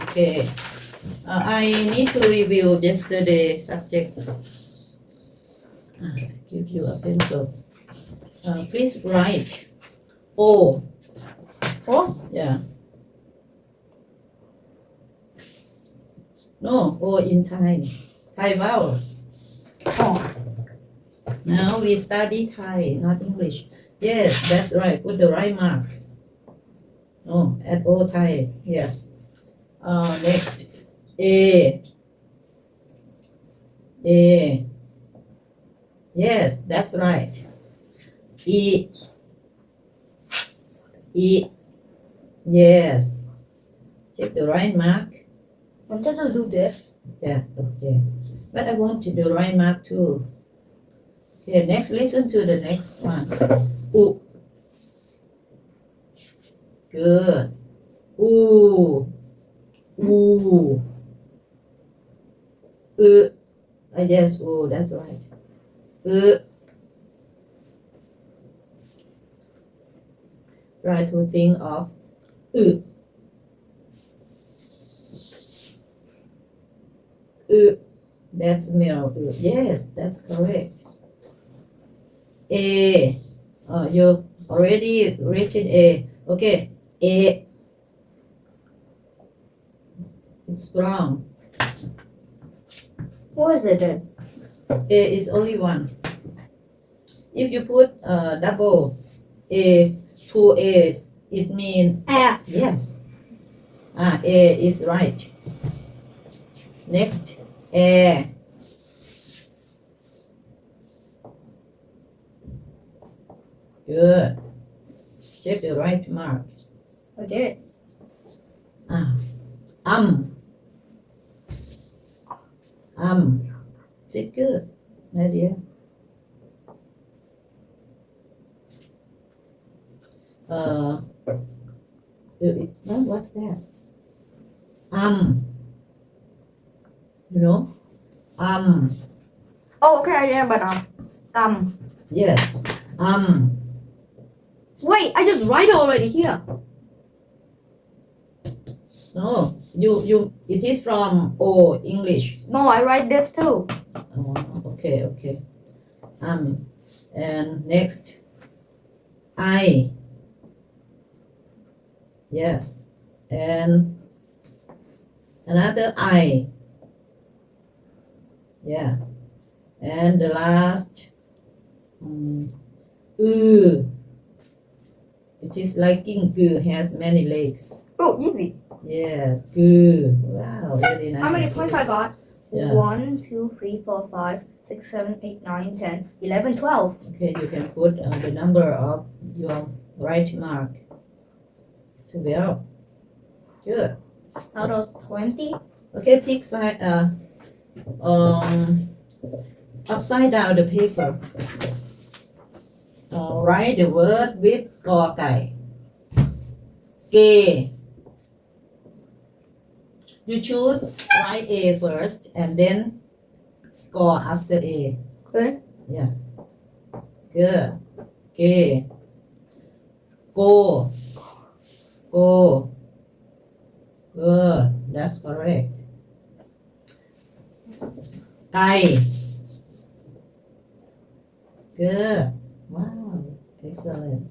Okay. I need to review yesterday subject. Give you a pencil. Please write O. O? Yeah. No, O in Thai. Thai vowel. Oh. Now we study Thai, not English. Yes, that's right. Put the right mark. No, at O Thai. Yes. Next. A. A. Yes, that's right. E. E. Yes. Check the right mark. I wanted to do this. Yes, okay. But I want to do right mark too. Okay, next, listen to the next one. U. Good. Ooh. Ooh. Yes, ooh, that's right. Try to think of that smell. Yes, that's correct. A. You already written A. Okay. A. It's wrong. What is it then? A is only one. If you put double A, two A's, it means F. yes. A is right. Next, A. Good. Check the right mark. I did. Is it good, my dear? What's that? You know? Oh, okay, I remember now. Yes. Wait, I just write it already here. No, it is from O English. No, I write this too. Oh, okay. And next, I. Yes. And another I. Yeah. And the last, it is like king has many legs. Oh, easy. Yes, good. Wow, really nice. How many points I got? Yeah. 1, 2, 3, 4, 5, 6, 7, 8, 9, 10, 11, 12. Okay, you can put the number of your right mark. 12. Good. Out of 20? Okay, pick side. Upside down the paper. Write the word with กอไก่ Gay. You should write A first and then กอ after A. Good. Yeah. Good. Gay. Go. Good. That's correct. ไก่ Good. Wow. Excellent.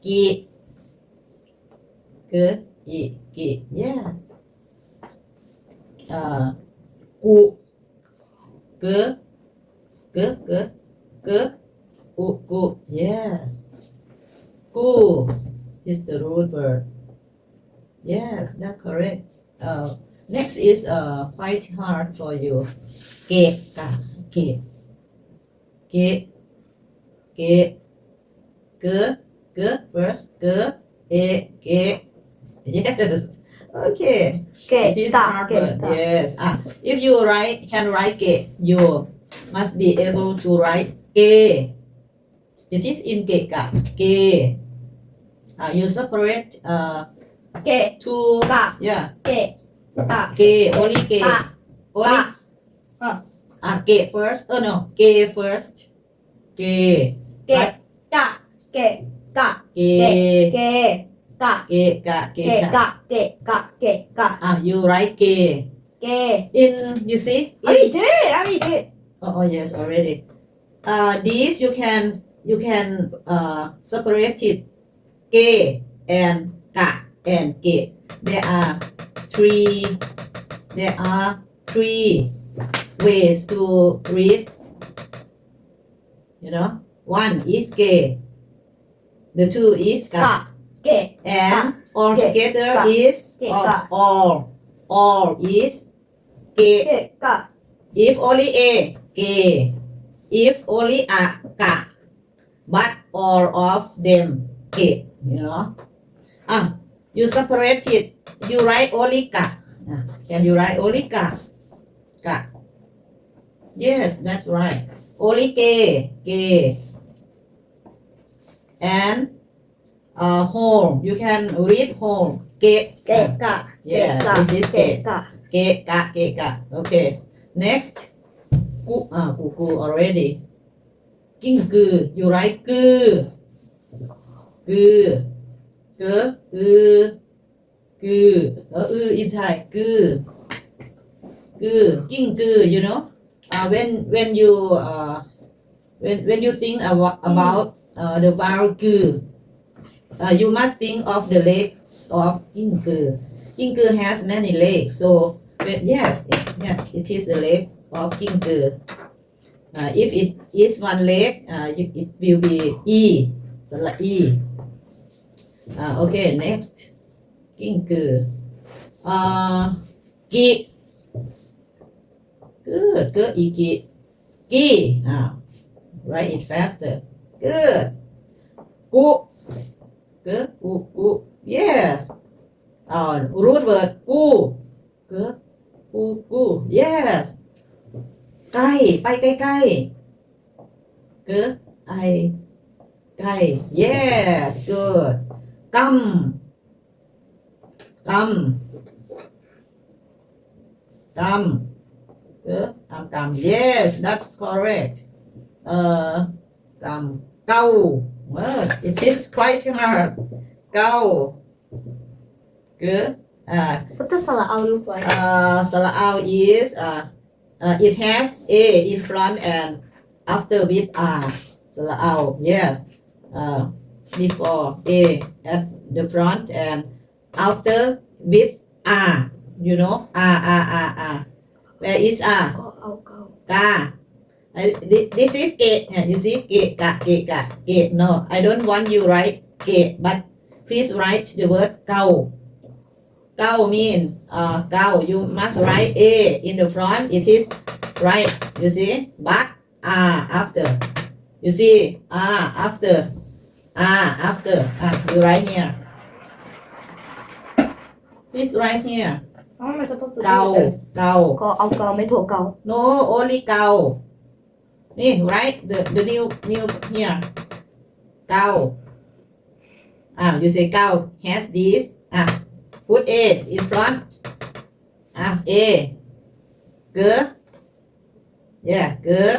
กิ Good. กิ Yes. กุ Good. Gu. Yes. Gu is the root word. Yes, that's correct. Next is quite hard for you. เกะกะเกะGood first. Yes. Okay. It is hard word. Yes. If you can write เกะ you must be able to write เกะ It is in เกะกะเกะyou separate Get. two yeah Get. เก only เก only เก first no เก first เก Get. Get. Get. เก Get. กะ เกกะเก เกะ กะ กะเกะกะเกะกะ you write เก เก in you see I already did I already did oh yes already these you can separate it เก and กะ and เก there are three ways to read you know one is เก the two is กะ กะเกะ and all Ge. together Ka. is Ge. all Ka. all is เก เกะกะ if only a เก if only a กะ but all of them เก you know you separate it you write only กะ can you write only กะ กะ yes that's right only เก เก and whole you can read whole เก เกะกะเกะ yeah กะ this is เก เกะกะ เกะกะเกะกะ okay next กู already กิ้งกือ you write กือ กือ เกออือ กือin Thai กือ กือ กิ้งกือ you know when you when you think about the vowel กือyou must think of the legs of กิ้งกือ กิ้งกือ has many legs so yes it is the legs of กิ้งกือif it is one leg it will be e สระ e okay next กิ้งกือกิ good เกออีกิกี write it faster good กุเกอกู yes root word กูเกอกู yes ไกลไปใกล้ๆเกอไอไกล yes good กำเกอกำ yes that's correct กำเก้าit is quite hard เก้าเกอWhat does Salah look like? Salao is it has a in front and after with r Salao yes before a at the front and after with r you know r where is r ก็เอาเกา ka this is เกะ you see เกะกะเกะกะเกะ no I don't want you write เกะ but please write the word เกาเก้า mean เก้า you must write a in the front it is right you see but after you see after you write here please write here How am I supposed to เกา do it? เกา ก็เอาเกาไม่ถูกเกา no only เกานี่ write the new here เกาyou say เกา has this put a in front a เกอ yeah เกอ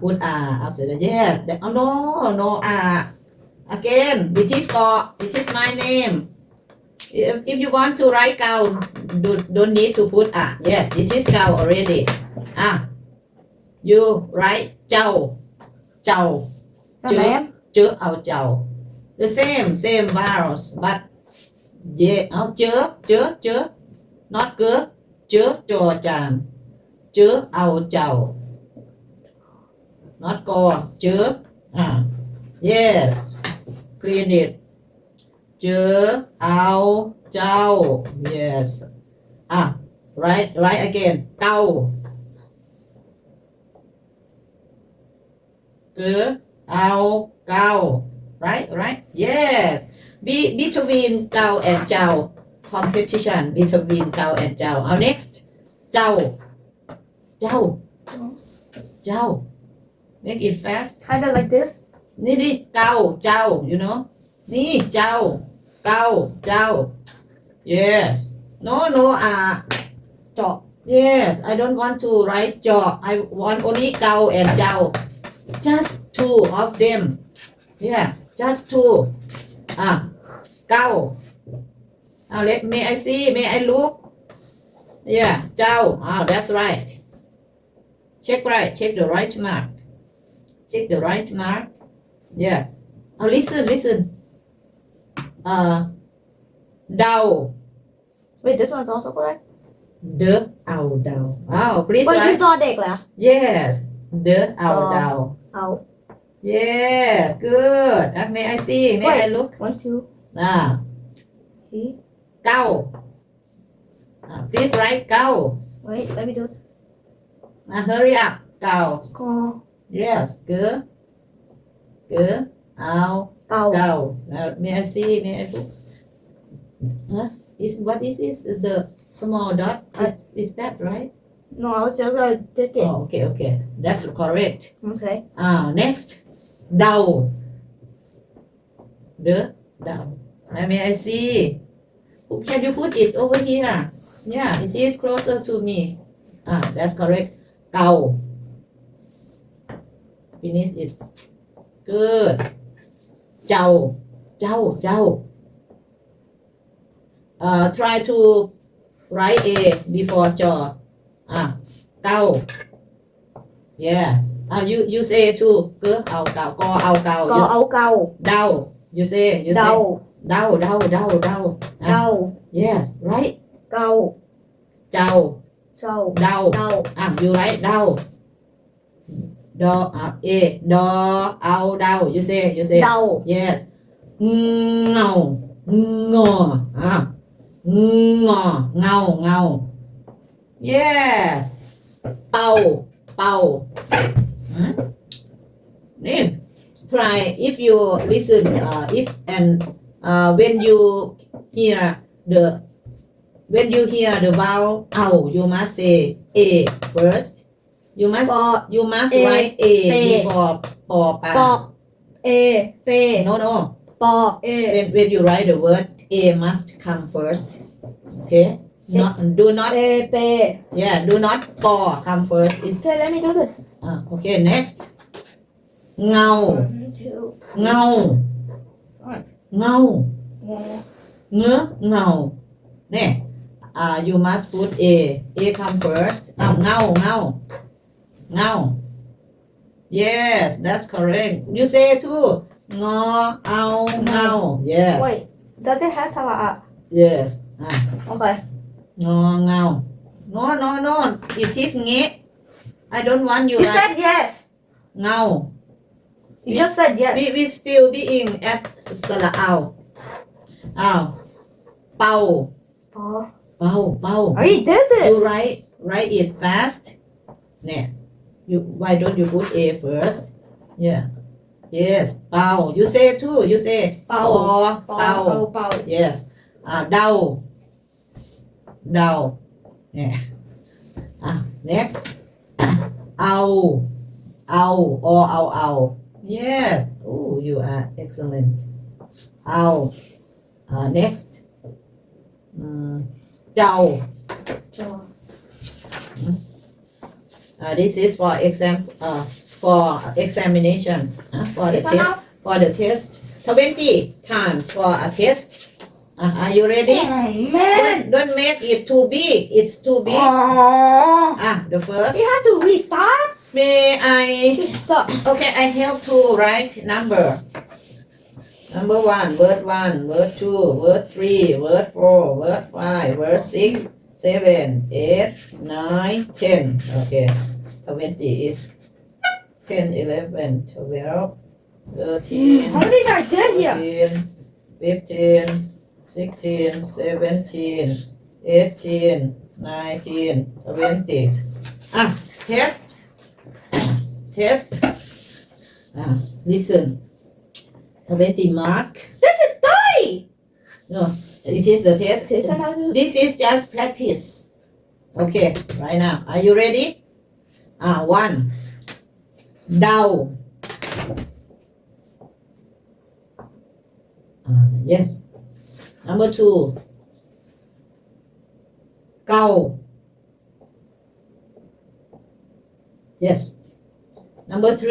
put after the yes no again it is my name if you want to write เกา don't need to put yes it is เกา already you write เจ้าเจอเอาเจ้า the same vowels but yeah เอาเจอ not เกอเจอจอจานเจอเอาเจ้า not กอเจอyes clean it เจอเอาเจ้า yes right again เก้าเกอเอาเก้า right yes between เก้า and เจ้า competition between เก้า and เจ้า next เจ้า make it fast Kind of like this นี่เก้าเจ้า you know นี่เจ้าเก้าเจ้า yes no เจาะ yes I don't want to write จอ I want only เก้า and เจ้า just two of them yeah just two เก้าlet may I see may I look yeah เจ้าthat's right check the right mark check the right mark yeah listen เดา Wait, this one's also correct. เดาplease But you write saw เด็กเหรอ yes เดา เอา yes good may I see may I look one two 3 เก้าplease write เก้า wait let me do hurry up เก้า กอ yes good เอา เก่า เก้า may I see may I look what is this the small dot is that right no I was just gonna take it okay that's correct okay next เดาเดาmay I see can you put it over here yeah it is closer to me that's correct เก่า finish it good เจ้าtry to write a before จอเก้า yes you say too เก้าเอาเก่าก็เอาเก่า กอเอาเก่า เดา you say เดา เดา เก่า yes right เก่า เจ้า เจ้า เดา เดา you write เดาดอดอเอาเดา you say เดา yes เงางอเงา yes เป่านี่ try if you listen if and when you hear the vowel เอา you must say a first you must write a before ปอปา ปอเอเป no ปอเอ when you write the word a must come first okay do not เอเป do not ปอ come first is okay let me do this okay next เงา 1 2 เงา งอ เงาเนี่ยyou must put a come first เงา yes that's correct you say too งอเอาเงา yes wait does it have สระอะ yes okay งอเงา no it is เงะ I don't want you you right said yes เงา you just said yes we still being at สระเอาเป่า ปอ เป่า I did it you write it fast เนี่ย why don't you put a first yeah yes เป่า you say too you say เป่า เป่า เป่า yes เดาเนี่ยnext เอา yes oh you are excellent เอา next เจ้า จอ this is for examination for the This one test 20 times for a test are you ready man don't make it too big it's too big the first you have to restart may I so okay I help to write number 1 word 1 word 2 word 3 word 4 word 5 word 6 7 8 9 10 okay 20 is 10 11 12 13 how many did I get here 14 15 16 17 18 19 20 test listen 20 mark this is 30 no it is the test okay so now this is just practice okay right now are you ready 1 เดาyes number 2 เก้า yes number 3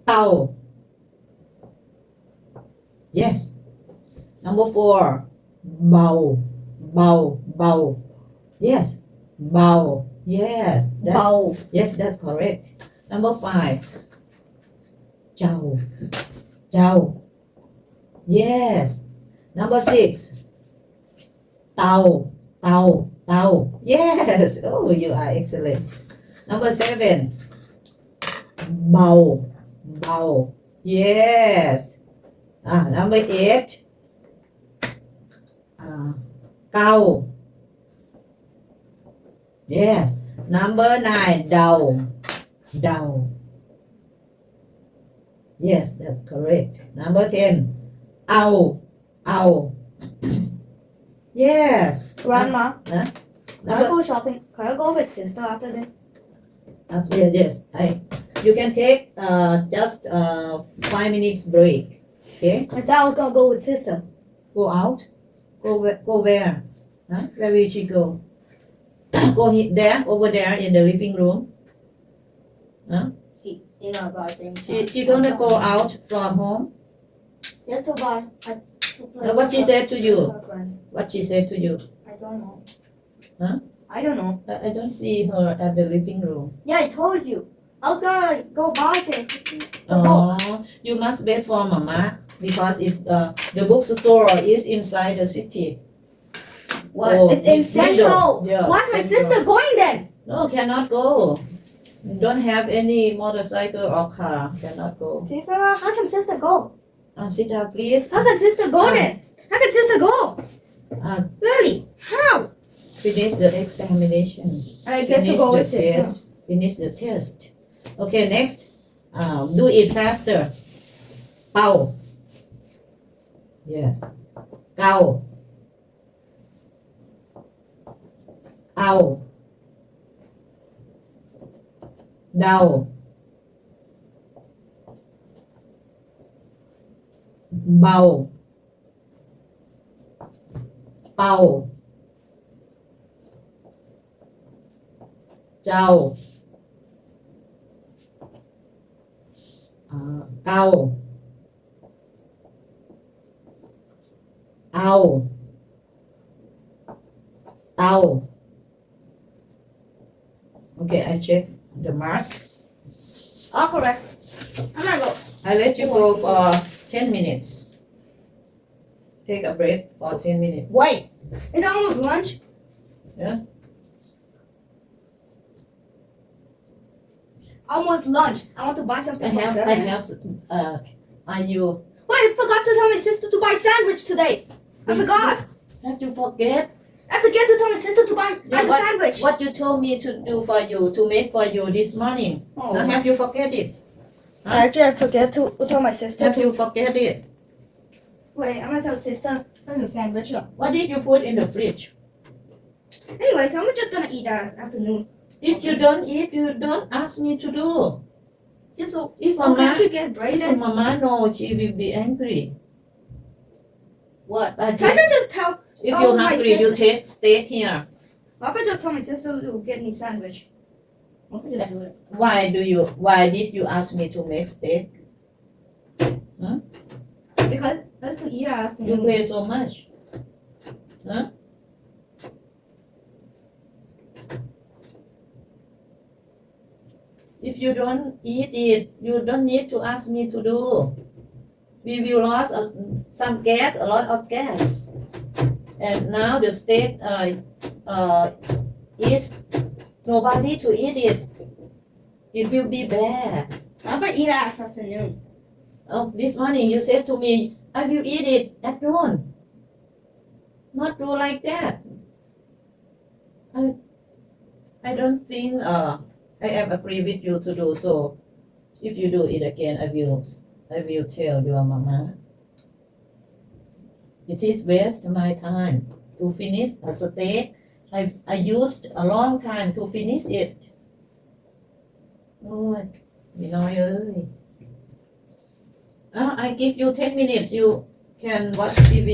เก้า Yes. Number 4. เบา เบา เบา Yes. เบา Yes. Bow. Yes, that's correct. Number 5. เจ้า เจ้า Yes. Number 6. เตา เตา เตา Yes. Oh, you are excellent. Number 7. เบา เบา Yes. Number 8. เก้า Yes. Number 9. เดา เดา Yes, that's correct. Number 10. เอาเอา Yes. Grandma, Huh? can I go shopping? Can I go with sister after this? Yes, yes. You can take just 5 minutes break. Okay. I thought I was gonna go with sister. Go out. Go where? Huh? Where will she go? Go there, over there in the living room. Huh? She gonna buy things. She gonna go out from home. Yes, to buy. What she said to you? Her friends. What she said to you? I don't know. Huh? I don't know. I don't see her at the living room. Yeah, I told you. I was gonna go buy things. The book. Oh, you must wait for Mama because the bookstore is inside the city. What? Oh, It's in Central. Yeah, Why's my Central. sister going then? No, cannot go. Don't have any motorcycle or car. Cannot go. Sister, how can sister go? Sit down, please. How can sister go then? How can sister go? Uh, Really? How? Finish the examination. And I get to Finish go the with sister. test. Finish the test. Okay, next. Do it faster. เป่า Yes. เกาเอาเดาเบาเป่าเจ้าเกาเอาเตา Okay, I check the mark. All correct. I'm gonna go. I let you go for 10 minutes. Take a break for 10 minutes. Wait. It's almost lunch. Yeah. Almost lunch. I want to buy something for seven. Are you, Wait, I forgot to tell my sister to buy sandwich today. I forgot. have you forget? I forget to tell my sister to buy Yeah, the sandwich. What you told me to do for you, to make for you this morning. Oh. Now have you forget it? Actually, I forget to tell my sister Have to. you forget it? Wait, I'm gonna tell sister there's a sandwich. What did you put in the fridge? Anyways, I'm just gonna eat that afternoon. If you don't eat, you don't ask me to do. Just so. If Oh, can't Mama, you get bread if then? Mama knows, she will be angry. What? But Can't I just tell? if Oh, you're my hungry, you sister- take steak here. What if I just tell my sister to get me sandwich? What if I just do it? Why did you ask me to make steak? Because that's to eat that You afternoon. play so much. Huh? If you don't eat it, you don't need to ask me to do. We will lose some gas, a lot of gas. And now the steak is nobody to eat it. It will be bad. What if I eat that afternoon? Oh, this morning you said to me, I will eat it at noon. Not do like that. I don't think I am agree with you to do so. If you do it again, I will tell your mama. It is waste my time to finish a steak. I used a long time to finish it. Oh, มีน้อยเอ้ยI give you 10 minutes. You can watch TV.